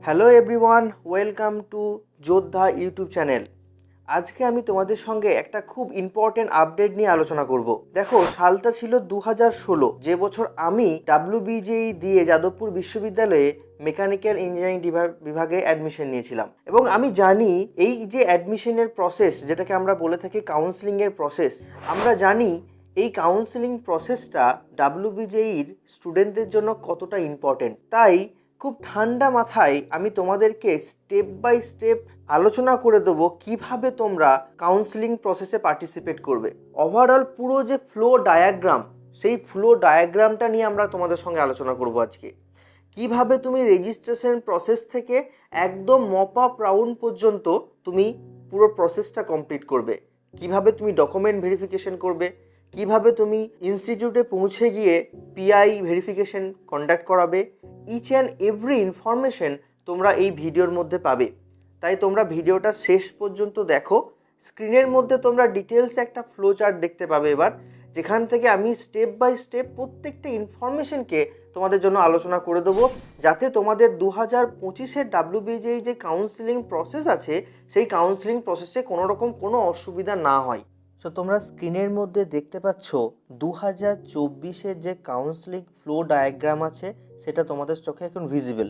Hello everyone, welcome to যোদ্ধা YouTube channel. আজকে আমি তোমাদের সঙ্গে একটা খুব ইম্পর্টেন্ট আপডেট নিয়ে আলোচনা করব। দেখো, সালটা ছিল 2016, যে বছর আমি ডাব্লিউবিজেই দিয়ে যাদবপুর বিশ্ববিদ্যালয়ে মেকানিক্যাল ইঞ্জিনিয়ারিং বিভাগে অ্যাডমিশন নিয়েছিলাম। এবং আমি জানি এই যে অ্যাডমিশনের প্রসেস, যেটাকে আমরা বলে থাকি কাউন্সেলিংয়ের প্রসেস, আমরা জানি এই কাউন্সেলিং প্রসেসটা ডাব্লিউবিজেইর স্টুডেন্টদের জন্য কতটা ইম্পর্টেন্ট। তাই খুব ঠান্ডা মাথায় আমি তোমাদেরকে স্টেপ বাই স্টেপ আলোচনা করে দেবো কিভাবে তোমরা কাউন্সেলিং প্রসেসে পার্টিসিপেট করবে। ওভারঅল পুরো যে ফ্লো ডায়াগ্রাম, সেই ফ্লো ডায়াগ্রামটা নিয়ে আমরা তোমাদের সঙ্গে আলোচনা করব আজকে। কিভাবে তুমি রেজিস্ট্রেশন প্রসেস থেকে একদম মপ আপ রাউন্ড পর্যন্ত তুমি পুরো প্রসেসটা কমপ্লিট করবে, কিভাবে তুমি ডকুমেন্ট ভেরিফিকেশন করবে, কিভাবে তুমি ইনস্টিটিউটে পৌঁছে গিয়ে পিআই ভেরিফিকেশন কন্ডাক্ট করাবে। ইচ অ্যান্ড এভরি ইনফরমেশন তোমরা এই ভিডিওর মধ্যে পাবে। তাই তোমরা ভিডিওটা শেষ পর্যন্ত দেখো। স্ক্রিনের মধ্যে তোমরা ডিটেলস একটা ফ্লো চার্ট দেখতে পাবে এবার, যেখান থেকে আমি স্টেপ বাই স্টেপ প্রত্যেকটা ইনফরমেশনকে তোমাদের জন্য আলোচনা করে দেবো, যাতে তোমাদের 2025-এর ডাব্লিউবিজেই যে কাউন্সেলিং প্রসেস আছে, সেই কাউন্সেলিং প্রসেসে কোনো অসুবিধা না হয়। সো তোমরা স্ক্রিনের মধ্যে দেখতে পাচ্ছ 2024-এর যে কাউন্সেলিং ফ্লো ডায়াগ্রাম আছে, সেটা তোমাদের চোখে এখন ভিজিবল।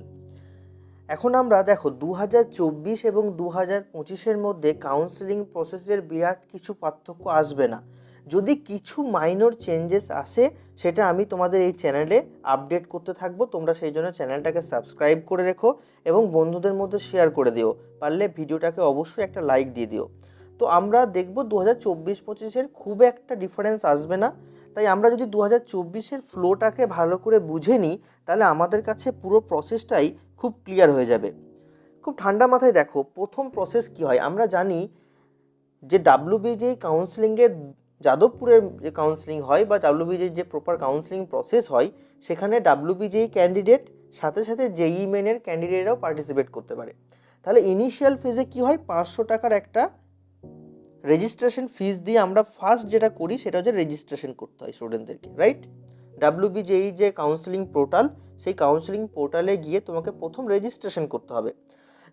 এখন আমরা দেখো 2024 এবং 2025-এর মধ্যে কাউন্সেলিং প্রসেসের বিরাট কিছু পার্থক্য আসবে না। যদি কিছু মাইনর চেঞ্জেস আসে, সেটা আমি তোমাদের এই চ্যানেলে আপডেট করতে থাকবো। তোমরা সেই জন্য চ্যানেলটাকে সাবস্ক্রাইব করে রেখো এবং বন্ধুদের মধ্যে শেয়ার করে দিও। পারলে ভিডিওটাকে অবশ্যই একটা লাইক দিয়ে দিও। তো আমরা দেখব 2024-25-এর খুব একটা ডিফারেন্স আসবে না। তাই আমরা যদি 2024-এর ফ্লোটাকে ভালো করে বুঝে নিই, তাহলে আমাদের কাছে পুরো প্রসেসটাই খুব ক্লিয়ার হয়ে যাবে। খুব ঠান্ডা মাথায় দেখো, প্রথম প্রসেস কি হয় আমরা জানি যে ডাব্লিউবিজেই কাউন্সেলিংয়ে যাদবপুরের যে কাউন্সেলিং হয় বা ডাব্লিউবিজেই যে প্রপার কাউন্সেলিং প্রসেস হয়, সেখানে ডাব্লিউবিজেই ক্যান্ডিডেট সাথে সাথে জেই মেনের ক্যান্ডিডেটরাও পার্টিসিপেট করতে পারে। তাহলে ইনিশিয়াল ফেজে কি হয়, 500 টাকার একটা রেজিস্ট্রেশন ফিস দিয়ে আমরা ফার্স্ট যেটা করি সেটা হচ্ছে রেজিস্ট্রেশন করতে হয় স্টুডেন্টদেরকে, রাইট? ডাব্লিউবিজেই যে কাউন্সেলিং পোর্টাল, সেই কাউন্সেলিং পোর্টালে গিয়ে তোমাকে প্রথম রেজিস্ট্রেশন করতে হবে।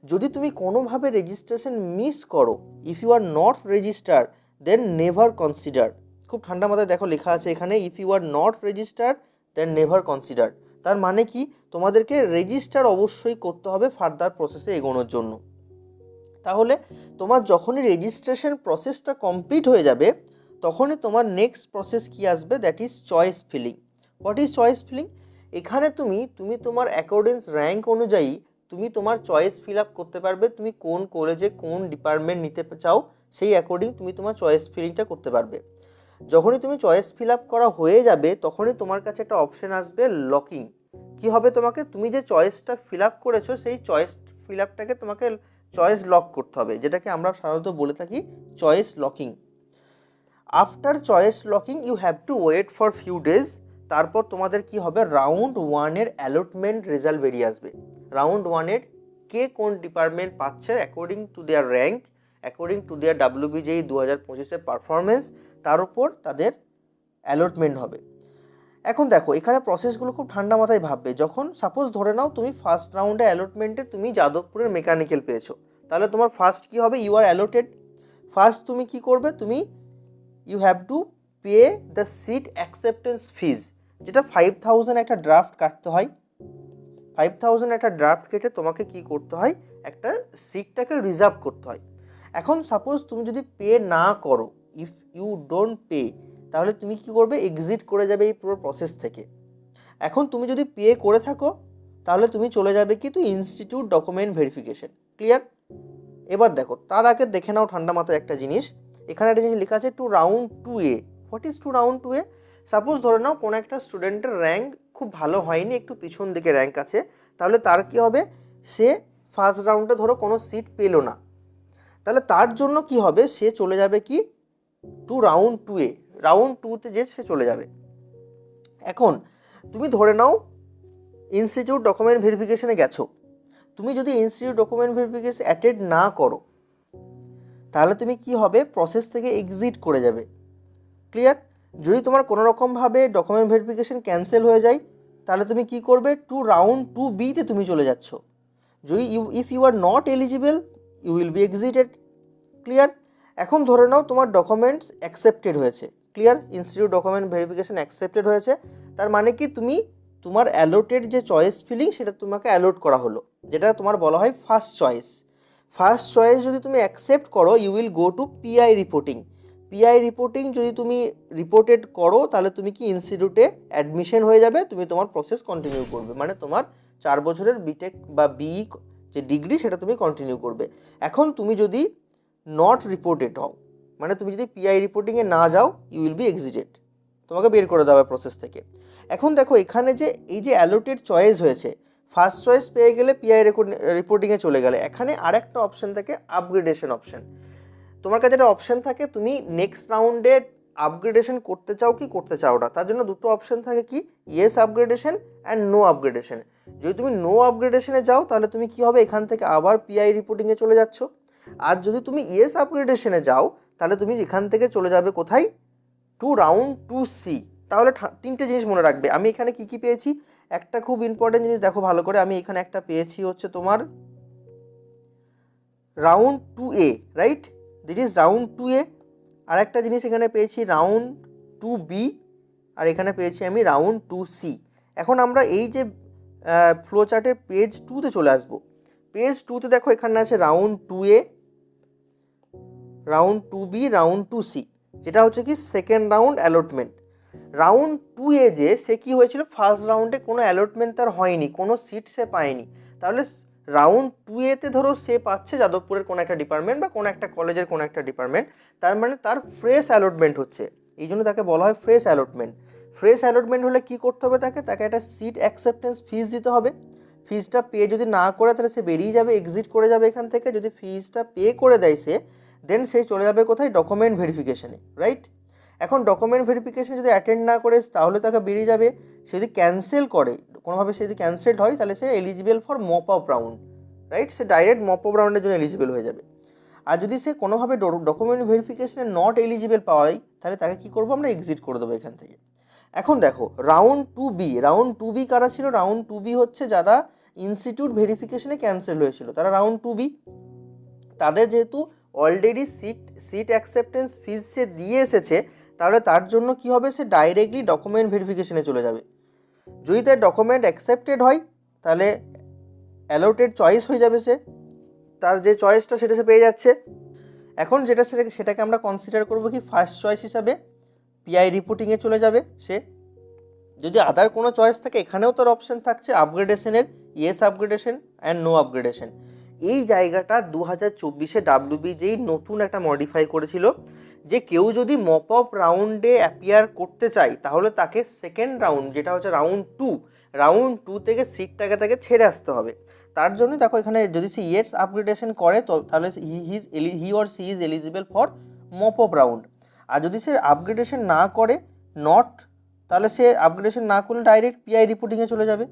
যদি তুমি কোনোভাবে রেজিস্ট্রেশন মিস করো, if you are not registered then never consider. খুব ঠান্ডা মাথায় দেখো লেখা আছে এখানে, if you are not registered then never consider. তার মানে কি, তোমাদেরকে রেজিস্টার অবশ্যই করতে হবে ফার্দার প্রসেসে এগোনোর জন্য। তাহলে তোমার যখনই রেজিস্ট্রেশন প্রসেসটা কমপ্লিট হয়ে যাবে, তখনই তোমার নেক্সট প্রসেস কি আসবে, that is choice filling. What is choice filling? এখানে তুমি তোমার অ্যাকর্ডিংস র্যাঙ্ক অনুযায়ী তুমি তোমার চয়েস ফিল আপ করতে পারবে। তুমি কোন কলেজে কোন ডিপার্টমেন্ট নিতে চাও, সেই অ্যাকর্ডিং তুমি তোমার চয়েস ফিলিংটা করতে পারবে। যখনই তুমি চয়েস ফিল আপ করা হয়ে যাবে, তখনই তোমার কাছে একটা অপশন আসবে লকিং। কি হবে, তুমি যে চয়েসটা ফিল আপ করেছো, সেই চয়েস ফিল আপটাকে তোমাকে চয়েস লক করতে হবে, যেটাকে আমরা সাধারণত বলে থাকি choice locking. After choice locking you have to wait for few days. তারপর তোমাদের কি হবে, রাউন্ড 1-এর অ্যালটমেন্ট রেজাল্ট বেরিয়ে আসবে। রাউন্ড 1-এর কে কোন ডিপার্টমেন্ট পাচ্ছে according to their rank, according to their WBJEE 2025-এর পারফরমেন্স, তার উপর তাদের অ্যালটমেন্ট হবে। এখন দেখো, এখানে প্রসেসগুলো খুব ঠান্ডা মাথায় ভাববে। যখন সাপোজ ধরে নাও তুমি ফার্স্ট রাউন্ডে অ্যালটমেন্টে তুমি যাদবপুরের মেকানিক্যাল পেয়েছো, তাহলে তোমার ফার্স্ট কি হবে, ইউ আর অ্যালটেড। ফার্স্ট তুমি কি করবে, you have to pay the seat acceptance fees, যেটা 5000 একটা ড্রাফট কাটতে হয়। 5000 একটা ড্রাফট কেটে তোমাকে কি করতে হয়, একটা সিটটাকে রিজার্ভ করতে হয়। এখন সাপোজ তুমি যদি পে না করো, ইফ ইউ ডোন্ট পে, তাহলে তুমি কি করবে, এক্সিট করে যাবে এই পুরো প্রসেস থেকে। এখন তুমি যদি পে করে থাকো, তাহলে তুমি চলে যাবে কি, তুই ইনস্টিটিউট ডকুমেন্ট ভেরিফিকেশন। ক্লিয়ার? এবার দেখো, তার আগে দেখে নাও ঠান্ডা মাথায় একটা জিনিস। এখানে একটা জিনিস লেখা আছে to round 2A। What is to round 2A? Suppose ধরে নাও কোনো একটা স্টুডেন্টের র্যাঙ্ক খুব ভালো হয়নি, একটু পিছন দিকে র্যাঙ্ক আছে, তাহলে তার কি হবে, সে ফার্স্ট রাউন্ডে ধরো কোনো সিট পেলো না, তাহলে তার জন্য কি হবে, সে চলে যাবে কি, টু রাউন্ড 2A। রাউন্ড 2তে যে সে চলে যাবে। এখন তুমি ধরে নাও ইনস্টিটিউট ডকুমেন্ট ভেরিফিকেশনে গেছো। তুমি যদি ইনস্টিটিউট ডকুমেন্ট ভেরিফিকেশন অ্যাটেন্ড না করো, তাহলে তুমি কি হবে, প্রসেস থেকে এক্সিট করে যাবে। ক্লিয়ার? যদি তোমার কোনো রকমভাবে ডকুমেন্ট ভেরিফিকেশন ক্যান্সেল হয়ে যায়, তাহলে তুমি কি করবে, টু রাউন্ড 2Bতে তুমি চলে যাচ্ছ। যদি if you are not eligible you will be exited. Clear? এখন ধরে নাও তোমার ডকুমেন্টস অ্যাকসেপ্টেড হয়েছে। Clear? Institute document verification accepted হয়েছে, তার মানে কি তুমি তোমার অ্যালোটেড যে চয়েস ফিলিং সেটা তোমাকে অ্যালোট করা হলো, যেটা তোমার বলা হয় ফার্স্ট চয়েস। ফার্স্ট চয়েস যদি তুমি অ্যাকসেপ্ট করো you will go to PI reporting. PI reporting যদি তুমি রিপোর্টেড করো তাহলে তুমি কি ইনস্টিটিউটে অ্যাডমিশন হয়ে যাবে, তুমি তোমার প্রসেস কন্টিনিউ করবে, মানে তোমার 4 বছরের বিটেক বা বিই যে ডিগ্রি সেটা তুমি কন্টিনিউ করবে। এখন তুমি যদি নট রিপোর্টেড হও, মানে তুমি যদি পিআই রিপোর্টিংয়ে না যাও ইউ উইল বি এক্সিটেড, তোমাকে বের করে দেওয়া প্রসেস থেকে। এখন দেখো এখানে যে এই যে অ্যালোটেড চয়েস হয়েছে, ফার্স্ট চয়েস পেয়ে গেলে পিআই রিপোর্টিংয়ে চলে গেলে, এখানে আরেকটা অপশন থাকে আপগ্রেডেশন অপশন। তোমার কাছে একটা অপশন থাকে তুমি নেক্সট রাউন্ডে আপগ্রেডেশন করতে চাও কি করতে চাও না, তার জন্য দুটো অপশন থাকে, কি yes upgradation and no upgradation. যদি তুমি নো আপগ্রেডেশনে যাও তাহলে তুমি কি হবে, এখান থেকে আবার পিআই রিপোর্টিংয়ে চলে যাচ্ছ। আর যদি তুমি ইয়েস আপগ্রেডেশনে যাও তাহলে তুমি এখান থেকে চলে যাবে কোথায়, টু রাউন্ড 2C। তাহলে 3টে জিনিস মনে রাখবে। আমি এখানে কি কি পেয়েছি, একটা খুব ইম্পর্টেন্ট জিনিস দেখো ভালো করে, আমি এখানে একটা পেয়েছি হচ্ছে তোমার round 2A, right? This is round 2A। আর একটা জিনিস এখানে পেয়েছি রাউন্ড 2B, আর এখানে পেয়েছি আমি রাউন্ড 2C। এখন আমরা এই যে ফ্লো চার্টের পেজ 2তে চলে আসবো। পেজ 2তে দেখো এখানে আছে round 2A, round 2B, round 2C, যেটা হচ্ছে কি second round allotment. Round 2A যে সে কী হয়েছিল, ফার্স্ট রাউন্ডে কোনো অ্যালটমেন্ট তার হয়নি, কোনো সিট সে পায়নি, তাহলে রাউন্ড 2A-তে ধরো সে পাচ্ছে যাদবপুরের কোনো একটা ডিপার্টমেন্ট বা কোনো একটা কলেজের কোনো একটা ডিপার্টমেন্ট, তার মানে তার ফ্রেশ অ্যালটমেন্ট হচ্ছে, এই জন্য তাকে বলা হয় ফ্রেশ অ্যালটমেন্ট। ফ্রেশ অ্যালটমেন্ট হলে কী করতে হবে, তাকে একটা সিট অ্যাকসেপ্টেন্স ফিস দিতে হবে। ফিজটা পে যদি না করে তাহলে সে বেরিয়ে যাবে, এক্সিট করে যাবে এখান থেকে। যদি ফিজটা পে করে দেয় সে, দেন সে চলে যাবে কোথায়, ডকুমেন্ট ভেরিফিকেশনে, রাইট? এখন ডকুমেন্ট ভেরিফিকেশন যদি অ্যাটেন্ড না করে তাহলে তাকে বেরিয়ে যাবে। সে যদি ক্যান্সেল করে কোনোভাবে, সে যদি ক্যান্সেলড হয় তাহলে সে eligible for mop up round, right? সে ডাইরেক্ট মপ আপ রাউন্ডের জন্য এলিজিবল হয়ে যাবে। আর যদি সে কোনোভাবে ডকুমেন্ট ভেরিফিকেশনে নট এলিজিবল পাওয়াই, তাহলে তাকে কী করবো, আমরা এক্সিট করে দেবো এখান থেকে। এখন দেখো রাউন্ড 2B, রাউন্ড 2B কারা ছিল, রাউন্ড 2B হচ্ছে যারা ইনস্টিটিউট ভেরিফিকেশনে ক্যান্সেল হয়েছিল, তারা রাউন্ড 2B। তাদের যেহেতু অলরেডি সিট অ্যাকসেপ্টেন্স ফিজ সে দিয়ে এসেছে, তাহলে তার জন্য কি হবে, সে ডাইরেক্টলি ডকুমেন্ট ভেরিফিকেশনে চলে যাবে। যদি তার ডকুমেন্ট অ্যাকসেপ্টেড হয় তাহলে অ্যালোটেড চয়েস হয়ে যাবে, সে তার যে চয়েসটা সেটা সে পেয়ে যাচ্ছে। এখন সেটাকে আমরা কনসিডার করবো কি ফার্স্ট চয়েস হিসাবে, পিআই রিপোর্টিংয়ে চলে যাবে সে। যদি আদার কোনো চয়েস থাকে এখানেও তার অপশান থাকছে আপগ্রেডেশনের, yes upgradation and no upgradation. এই জায়গাটা 2024-এ ডাব্লিউবি যেই নতুন একটা মডিফাই করেছিল, যে কেউ যদি মপ আপ রাউন্ডে অ্যাপিয়ার করতে চায় তাহলে তাকে সেকেন্ড রাউন্ড, যেটা হচ্ছে রাউন্ড 2 থেকে সিটটাকে তাকে ছেড়ে আসতে হবে। তার জন্য দেখো এখানে যদি সে ইয়েস আপগ্রেডেশন করে তো তাহলে he or she is eligible for mop up round. আর যদি সে আপগ্রেডেশন না করে তাহলে সে আপগ্রেডেশন না করলে ডাইরেক্ট পিআই রিপোর্টিংয়ে চলে যাবে।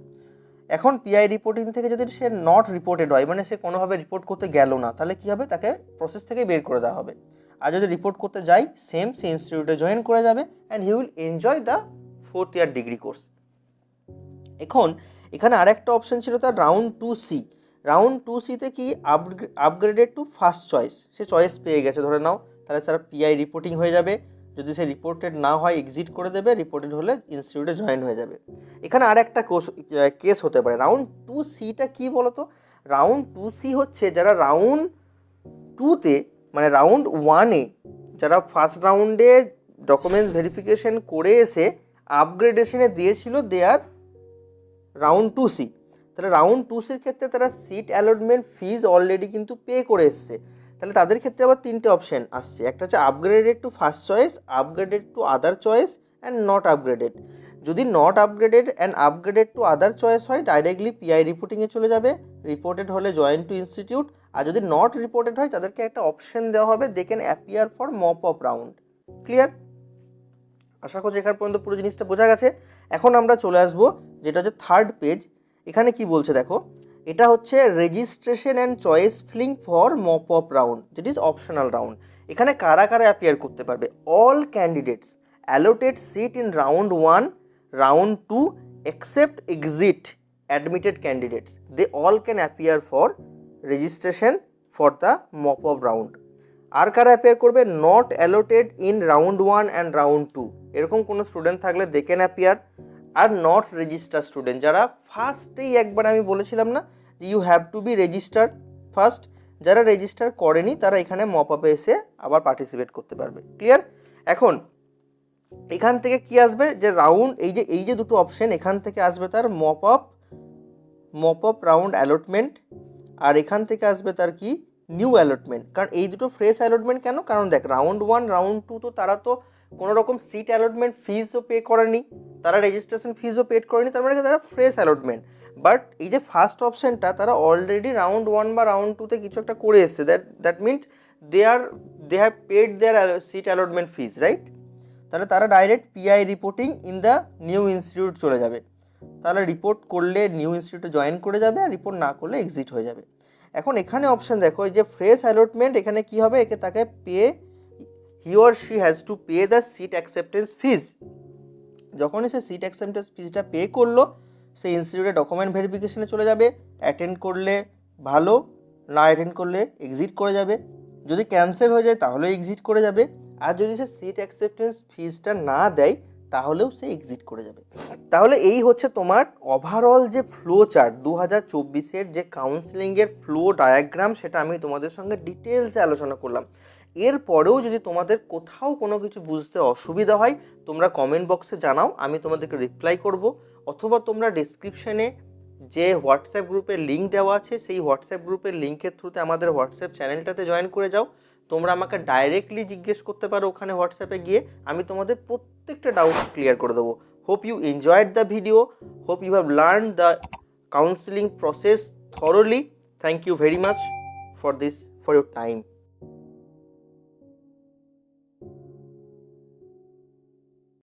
এখন পিআই রিপোর্টিং থেকে যদি সে নট রিপোর্টেড হয়, মানে সে কোনোভাবে রিপোর্ট করতে গেল না, তাহলে কী হবে, তাকে প্রসেস থেকে বের করে দেওয়া হবে। আর যদি রিপোর্ট করতে যাই সে ইনস্টিটিউটে জয়েন করে যাবে and he will enjoy the 4th year degree course. এখন এখানে আরেকটা অপশন ছিল তার রাউন্ড 2C। রাউন্ড 2C-তে কি upgraded to first choice, say choice পেয়ে গেছে ধরে নাও, তাহলে স্যার পিআই রিপোর্টিং হয়ে যাবে। যদি সে রিপোর্টেড না হয় এক্সিট করে দেবে, রিপোর্টেড হলে ইনস্টিটিউটে জয়েন হয়ে যাবে। এখানে আরেকটা কেস হতে পারে। রাউন্ড 2C-টা কী বলতো, রাউন্ড 2C হচ্ছে যারা রাউন্ড 2-তে, মানে রাউন্ড 1-এ যারা ফার্স্ট রাউন্ডে ডকুমেন্টস ভেরিফিকেশন করে এসে আপগ্রেডেশনে দিয়েছিল, দেয়ার রাউন্ড 2C। তাহলে রাউন্ড 2Cর ক্ষেত্রে তারা সিট অ্যালটমেন্ট ফিজ অলরেডি কিন্তু পে করে এসছে, তাহলে তাদের ক্ষেত্রে আবার 3টে অপশান আসছে। একটা হচ্ছে upgraded to first choice, upgraded to other choice and not upgraded. যদি not upgraded and upgraded to other choice হয় ডাইরেক্টলি পিআই রিপোর্টিংয়ে চলে যাবে, রিপোর্টেড হলে জয়েন টু ইনস্টিটিউট। আর যদি নট রিপোর্টেড হয় তাদেরকে একটা অপশান দেওয়া হবে, they can appear for mop up round. Clear? আশা করছি এখান পর্যন্ত পুরো জিনিসটা বোঝা গেছে। এখন আমরা চলে আসবো যেটা হচ্ছে থার্ড পেজ। এখানে কি বলছে দেখো, এটা হচ্ছে registration and choice filling for mop up round, that is optional round. এখানে কারা কারা অ্যাপিয়ার করতে পারবে, all candidates allotted seat in round 1, round 2 except exit admitted candidates, they all can appear for registration for the mop-up round. আর কারা appear করবে? Not allotted in round 1 and round 2, এরকম কোনো স্টুডেন্ট থাকলে দে ক্যান অ্যাপিয়ার। আর not register student, যারা ফার্স্টেই একবার আমি বলেছিলাম না যে you have to be registered first, যারা রেজিস্টার করেনি তারা এখানে মপ আপে এসে আবার পার্টিসিপেট করতে পারবে। ক্লিয়ার? এখন এখান থেকে কি আসবে, যে রাউন্ড এই যে দুটো অপশন, এখান থেকে আসবে তার মপ আপ রাউন্ড অ্যালটমেন্ট, আর এখান থেকে আসবে তার কি নিউ অ্যালটমেন্ট। কারণ এই দুটো ফ্রেশ অ্যালটমেন্ট কেন? কারণ দেখ রাউন্ড 1 রাউন্ড 2 তো তারা তো কোনো রকম সিট অ্যালটমেন্ট ফিজও পে করেনি, তারা রেজিস্ট্রেশন ফিজও পেড করেনি, তার মানে তারা ফ্রেশ অ্যালটমেন্ট। বাট এই যে ফার্স্ট অপশানটা তারা অলরেডি রাউন্ড 1 বা রাউন্ড 2তে কিছু একটা করে এসছে, that means they have paid their seat allotment fees, right? তাহলে তারা direct PI reporting in the new institute চলে যাবে। তাহলে রিপোর্ট করলে নিউ ইনস্টিটিউটে জয়েন করে যাবে, আর রিপোর্ট না করলে এক্সিট হয়ে যাবে। এখন এখানে অপশান দেখো, এই যে ফ্রেশ অ্যালটমেন্ট, এখানে কি হবে, তাকে he or she has to pay the seat acceptance fees. যখনই সে সিট অ্যাকসেপ্টেন্স ফিজটা পে করলো, সে ইনস্টিটিউটে ডকুমেন্ট ভেরিফিকেশনে চলে যাবে, অ্যাটেন্ড করলে ভালো, না অ্যাটেন্ড করলে এক্সিট করে যাবে। যদি ক্যান্সেল হয়ে যায় তাহলে এক্সিট করে যাবে, আর যদি সে সিট অ্যাকসেপ্টেন্স ফিজটা না দেয় তাহলেও সে এক্সিট করে যাবে। তাহলে এই হচ্ছে তোমার ওভারঅল যে ফ্লো চার্ট 2024-এর যে কাউন্সিলিংয়ের ফ্লো ডায়াগ্রাম, সেটা আমি তোমাদের সঙ্গে ডিটেলসে আলোচনা করলাম। এরপরেও যদি তোমাদের কোথাও কোনো কিছু বুঝতে অসুবিধা হয় তোমরা কমেন্ট বক্সে জানাও, আমি তোমাদেরকে রিপ্লাই করব, অথবা তোমরা ডেসক্রিপশনে যে হোয়াটসঅ্যাপ গ্রুপের লিঙ্ক দেওয়া আছে সেই হোয়াটসঅ্যাপ গ্রুপের লিঙ্কের থ্রুতে আমাদের হোয়াটসঅ্যাপ চ্যানেলটাতে জয়েন করে যাও। তোমরা আমাকে ডাইরেক্টলি জিজ্ঞেস করতে পারো ওখানে হোয়াটসঅ্যাপে গিয়ে, আমি তোমাদের প্রত্যেকটা ডাউট ক্লিয়ার করে দেবো। Hope you enjoyed the video, hope you have learn the counselling process thoroughly. Thank you very much for your time.